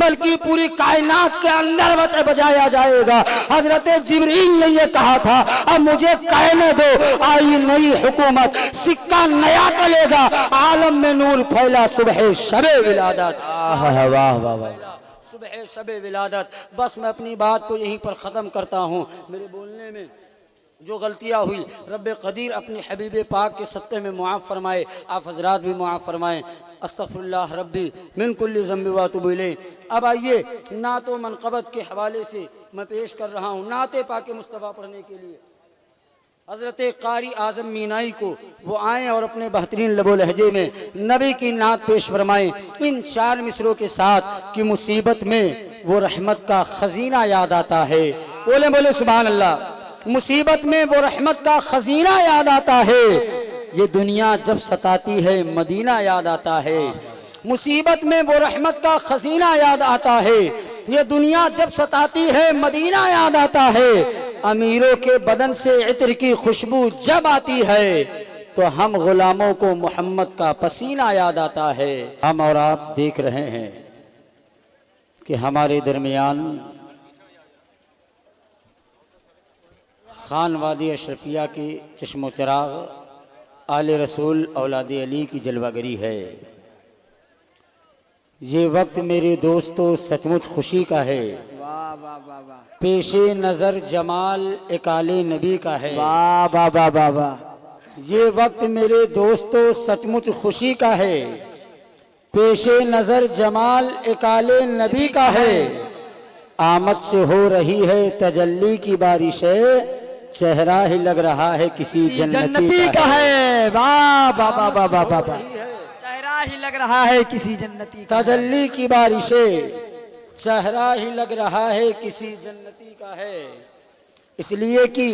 بلکہ پوری کائنات کے اندر بجایا جائے گا۔ حضرت جبریل نے یہ کہا تھا اب مجھے کہنے دو، آئی نئی حکومت، سکہ نیا چلے گا، عالم میں نور پھیلا صبح شب ولادت۔ واہ واہ واہ، صبح شب ولادت۔ بس میں اپنی بات کو یہیں پر ختم کرتا ہوں۔ میرے بولنے میں جو غلطیاں ہوئی رب قدیر اپنی حبیب پاک کے صدقے میں معاف فرمائے، آپ حضرات بھی معاف فرمائیں۔ استغفر اللہ ربی من کل ذنب واتوب الیہ۔ اب آئیے نعت و منقبت کے حوالے سے میں پیش کر رہا ہوں نعت پاک مصطفیٰ پڑھنے کے لیے حضرت قاری اعظم مینائی کو وہ آئیں اور اپنے بہترین لب و لہجے میں نبی کی نعت پیش فرمائیں ان 4 مصروں کے ساتھ کہ مصیبت میں وہ رحمت کا خزینہ یاد آتا ہے۔ بولے بولے سبحان اللہ۔ مصیبت میں وہ رحمت کا خزینہ یاد آتا ہے، یہ دنیا جب ستاتی ہے مدینہ یاد آتا ہے۔ مصیبت میں وہ رحمت کا خزینہ یاد آتا ہے، یہ دنیا جب ستاتی ہے مدینہ یاد آتا ہے۔ امیروں کے بدن سے عطر کی خوشبو جب آتی ہے تو ہم غلاموں کو محمد کا پسینہ یاد آتا ہے۔ ہم اور آپ دیکھ رہے ہیں کہ ہمارے درمیان خان وادی اشرفیہ کی چشم و چراغ آل رسول اولاد علی کی جلوہ گری ہے۔ یہ وقت میرے دوستو سچ مچ خوشی کا ہے، پیش نظر جمال اکال نبی کا ہے۔ واہ واہ واہ واہ واہ، یہ وقت میرے دوستو سچ مچ خوشی کا ہے، پیش نظر جمال اکال نبی کا ہے۔ آمد سے ہو رہی ہے تجلی کی بارش ہے، چہرہ ہی لگ رہا ہے کسی جنتی کا ہے۔ واہ واہ واہ واہ واہ واہ، چہرہ ہی لگ رہا ہے کسی جنتی کا۔ تجلی کی بارش ہے، چہرہ ہی لگ رہا ہے کسی جنتی کا ہے، اس لیے کہ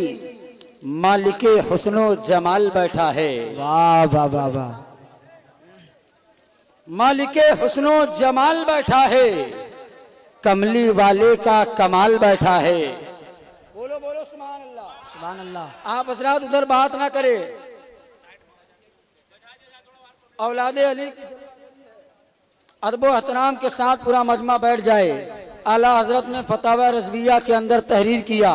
مالک حسن و جمال بیٹھا ہے۔ واہ واہ واہ واہ، مالک حسن و جمال بیٹھا ہے، کملی والے کا کمال بیٹھا ہے۔ بولو بولو سبحان اللہ سبحان اللہ۔ آپ حضرات ادھر بات نہ کرے، اولاد علی کی ادب و احترام کے ساتھ پورا مجمع بیٹھ جائے۔ اعلیٰ حضرت نے فتاوی رضویہ کے اندر تحریر کیا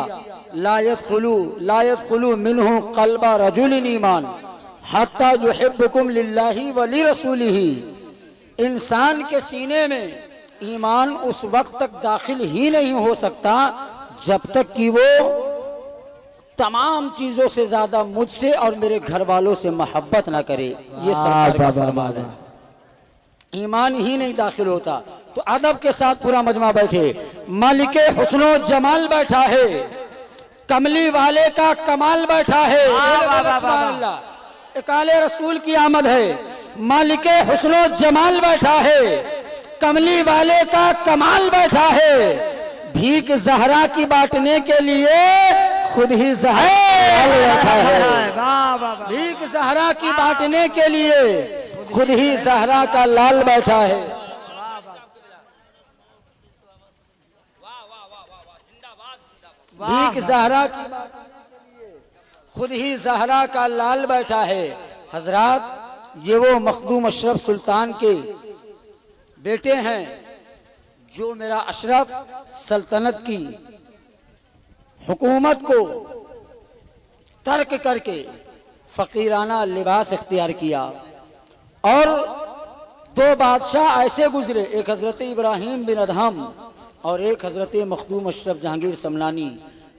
لا يدخلو منہ قلب رجل ایمان حتی یحبکم للہ ولرسولہ، انسان کے سینے میں ایمان اس وقت تک داخل ہی نہیں ہو سکتا جب تک کہ وہ تمام چیزوں سے زیادہ مجھ سے اور میرے گھر والوں سے محبت نہ کرے۔ یہ سرکار کا فرمان ہے، ایمان ہی نہیں داخل ہوتا۔ تو ادب کے ساتھ پورا مجمع بیٹھے، مالک حسن و جمال بیٹھا ہے، کملی والے کا کمال بیٹھا ہے۔ سبحان اللہ، اکال رسول کی آمد ہے، مالک حسن و جمال بیٹھا ہے، کملی والے کا کمال بیٹھا ہے۔ بھیک زہرا کی بانٹنے کے لیے خود ہی زہرا بیٹھا ہے، بھیک زہرا کی بانٹنے کے لیے خود ہی زہرا کا لال بیٹھا ہے۔ بھیک زہرا کی بانٹنے کے لیے خود ہی زہرا کا لال بیٹھا ہے۔ حضرات یہ وہ مخدوم اشرف سلطان کے بیٹے ہیں جو میرا اشرف سلطنت کی حکومت کو ترک کر کے فقیرانہ لباس اختیار کیا، اور 2 بادشاہ ایسے گزرے، ایک حضرت ابراہیم بن ادہم اور ایک حضرت مخدوم اشرف جہانگیر سمنانی،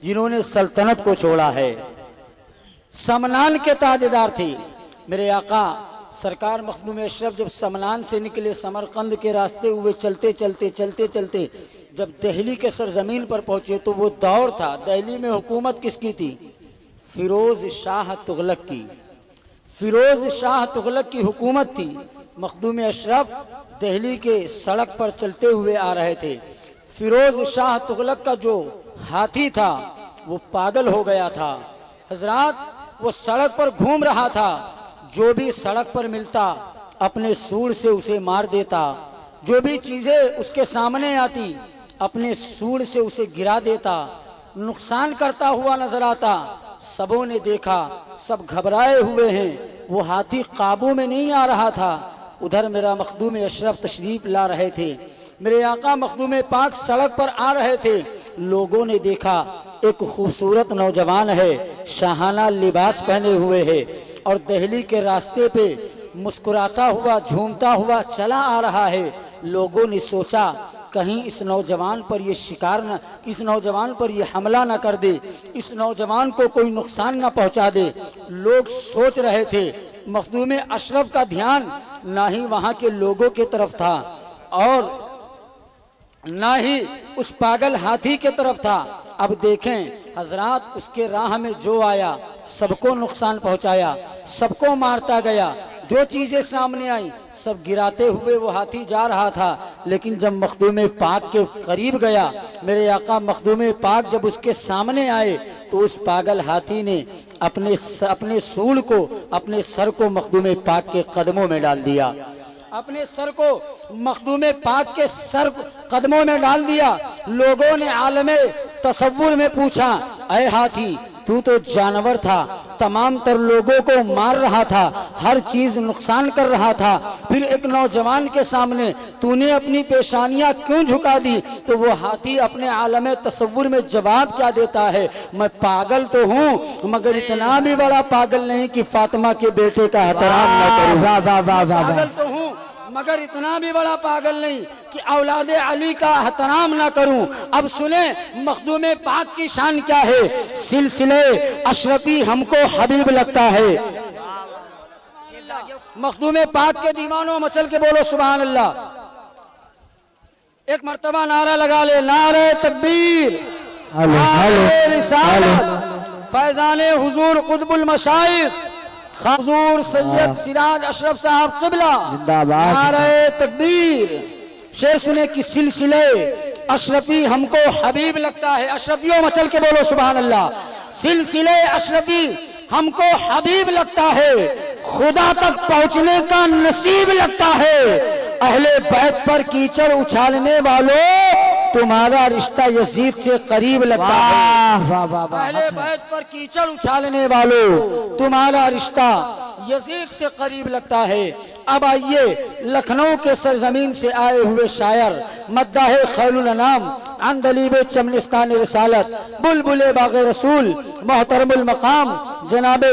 جنہوں نے سلطنت کو چھوڑا ہے۔ سمنان کے تاجدار تھے میرے آقا سرکار مخدوم اشرف جب سمنان سے نکلے، سمرقند کے راستے ہوئے چلتے چلتے جب دہلی کے سرزمین پر پہنچے تو وہ دور تھا، دہلی میں حکومت کس کی تھی؟ فیروز شاہ تغلق کی، فیروز شاہ تغلق کی حکومت تھی۔ مخدوم اشرف دہلی کے سڑک پر چلتے ہوئے آ رہے تھے، فیروز شاہ تغلق کا جو ہاتھی تھا وہ پاگل ہو گیا تھا۔ حضرات وہ سڑک پر گھوم رہا تھا، جو بھی سڑک پر ملتا اپنے سور سے اسے مار دیتا، جو بھی چیزیں اس کے سامنے آتی اپنے سور سے اسے گرا دیتا، نقصان کرتا ہوا نظر آتا۔ سبوں نے دیکھا، سب گھبرائے ہوئے ہیں، وہ ہاتھی قابو میں نہیں آ رہا تھا۔ ادھر میرا مخدوم اشرف تشریف لا رہے تھے، میرے آقا مخدوم پاک سڑک پر آ رہے تھے، لوگوں نے دیکھا ایک خوبصورت نوجوان ہے، شاہانہ لباس پہنے ہوئے ہے اور دہلی کے راستے پہ مسکراتا ہوا جھومتا ہوا چلا آ رہا ہے۔ لوگوں نے سوچا کہیں اس نوجوان پر یہ شکار نہ، اس نوجوان پر یہ حملہ نہ کر دے، اس نوجوان کو کوئی نقصان نہ پہنچا دے۔ لوگ سوچ رہے تھے، مخدوم اشرف کا دھیان نہ ہی وہاں کے لوگوں کی طرف تھا اور نہ ہی اس پاگل ہاتھی کے طرف تھا۔ اب دیکھیں حضرات، اس کے راہ میں جو آیا سب کو نقصان پہنچایا، سب کو مارتا گیا، جو چیزیں سامنے آئی سب گراتے ہوئے وہ ہاتھی جا رہا تھا۔ لیکن جب مخدوم پاک کے قریب گیا، میرے آقا مخدوم پاک جب اس کے سامنے آئے تو اس پاگل ہاتھی نے اپنے سول کو، اپنے سر کو مخدوم پاک کے قدموں میں ڈال دیا، اپنے سر کو مخدوم پاک کے سر قدموں میں ڈال دیا۔ لوگوں نے عالم تصور میں پوچھا، اے ہاتھی تو جانور تھا، تمام تر لوگوں کو مار رہا تھا، ہر چیز نقصان کر رہا تھا، پھر ایک نوجوان کے سامنے تو نے اپنی پیشانیاں کیوں جھکا دی؟ تو وہ ہاتھی اپنے عالم تصور میں جواب کیا دیتا ہے، میں پاگل تو ہوں مگر اتنا بھی بڑا پاگل نہیں کہ فاطمہ کے بیٹے کا احترام نہ کروں۔ پاگل تو ہوں مگر اتنا بھی بڑا پاگل نہیں کہ اولاد علی کا احترام نہ کروں۔ اب سنیں مخدوم پاک کی شان کیا ہے۔ سلسلے اشرفی ہم کو حبیب لگتا ہے۔ مخدوم پاک کے دیوانوں مچل کے بولو سبحان اللہ، ایک مرتبہ نعرہ لگا لے، نعرہ تکبیر، نعرہ رسالت، فیضان حضور قطب المشائخ حضور سید سراج اشرف صاحب قبلہ، نعرہ تکبیر۔ شعر سنے کہ سلسلے اشرفی ہم کو حبیب لگتا ہے، اشرفیوں مچل کے بولو سبحان اللہ، سلسلے اشرفی ہم کو حبیب لگتا ہے، خدا تک پہنچنے کا نصیب لگتا ہے، اہل بیت پر کیچڑ اچھالنے والوں تمہارا رشتہ یزید سے قریب لگتا ہے۔ اہل بیت پر کیچڑ اچھالنے والوں تمہارا رشتہ یزید سے قریب لگتا ہے۔ اب آئیے لکھنؤ کے سرزمین سے آئے ہوئے شاعر مداح خیل الانام عندلیب چمنستان رسالت بلبل باغ رسول محترم المقام جناب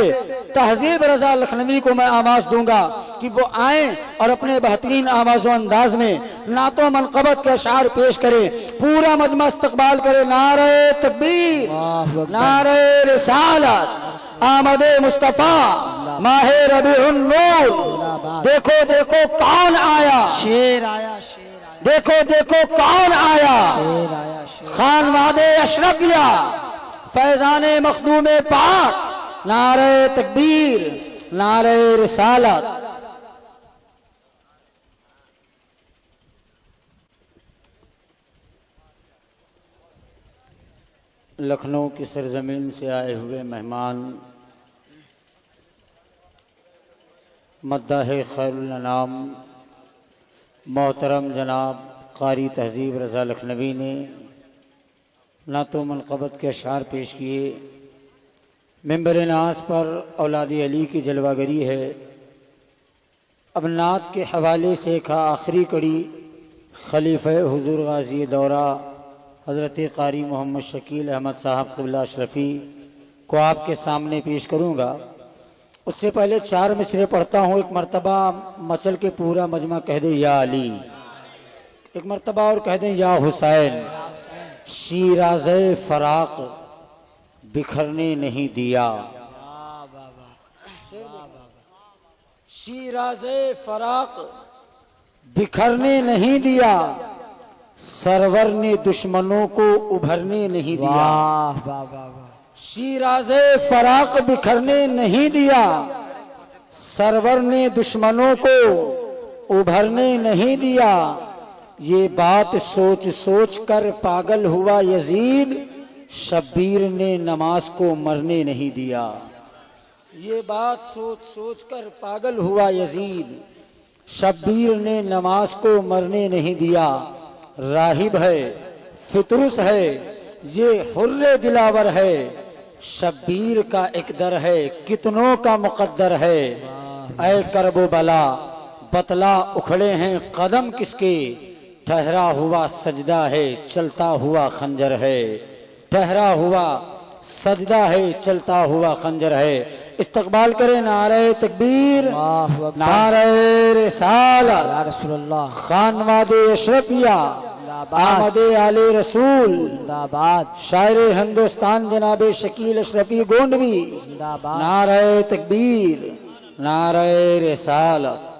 تہذیب رضا لکھنوی کو میں آواز دوں گا کہ وہ آئیں اور اپنے بہترین آواز و انداز میں نعت و منقبت کے اشعار پیش کریں، پورا مجمع استقبال کرے۔ نعرہ تکبیر، نعرہ رسالت، آمد مصطفیٰ ماہ ربیع النور، دیکھو دیکھو کون آیا، شیر آیا، دیکھو دیکھو کون آیا، خان واد اشرفیہ فیضان مخدوم پاک، نعرہ تکبیر، نعرہ رسالت۔ لکھنؤ کی سرزمین سے آئے ہوئے مہمان مداح خیر الانام محترم جناب قاری تہذیب رضا لکھنوی نے نعت و منقبت کے اشعار پیش کیے۔ ممبر ناز پر اولاد علی کی جلوہ گری ہے۔ اب نعت کے حوالے سے ایک آخری کڑی خلیفہ حضور غازی دورہ حضرت قاری محمد شکیل احمد صاحب قبلہ اشرفی کو آپ کے سامنے پیش کروں گا۔ اس سے پہلے 4 مصرے پڑھتا ہوں، ایک مرتبہ مچل کے پورا مجمع کہہ دیں یا علی، ایک مرتبہ اور کہہ دیں یا حسین۔ شیراز فراق بکھرنے نہیں دیا، شیراز فراق بکھرنے نہیں دیا، سرور نے دشمنوں کو ابھرنے نہیں دیا۔ شیراز فراق بکھرنے نہیں دیا، سرور نے دشمنوں کو ابھرنے نہیں دیا، یہ بات سوچ سوچ کر پاگل ہوا یزید، شبیر نے نماز کو مرنے نہیں دیا۔ یہ بات سوچ سوچ کر پاگل ہوا یزید، شبیر نے نماز کو مرنے نہیں دیا۔ راہب ہے فطرس ہے یہ حر دلاور ہے، شبیر کا ایک در ہے کتنوں کا مقدر ہے۔ اے کرب و بلا بتلا اکھڑے ہیں قدم کس کے، ٹھہرا ہوا سجدہ ہے چلتا ہوا خنجر ہے، ٹھہرا ہوا سجدہ ہے چلتا ہوا خنجر ہے۔ استقبال کرے نعرہ تکبیر، اللہ اکبر، نعرہ رسالت، یا رسول اللہ، خانواد اشرفیہ، زندہ باد، آمد آل رسول، زندہ باد، شاعر ہندوستان جناب شکیل اشرفی گونڈوی، زندہ باد، نعرہ تکبیر، نعرہ رسالت۔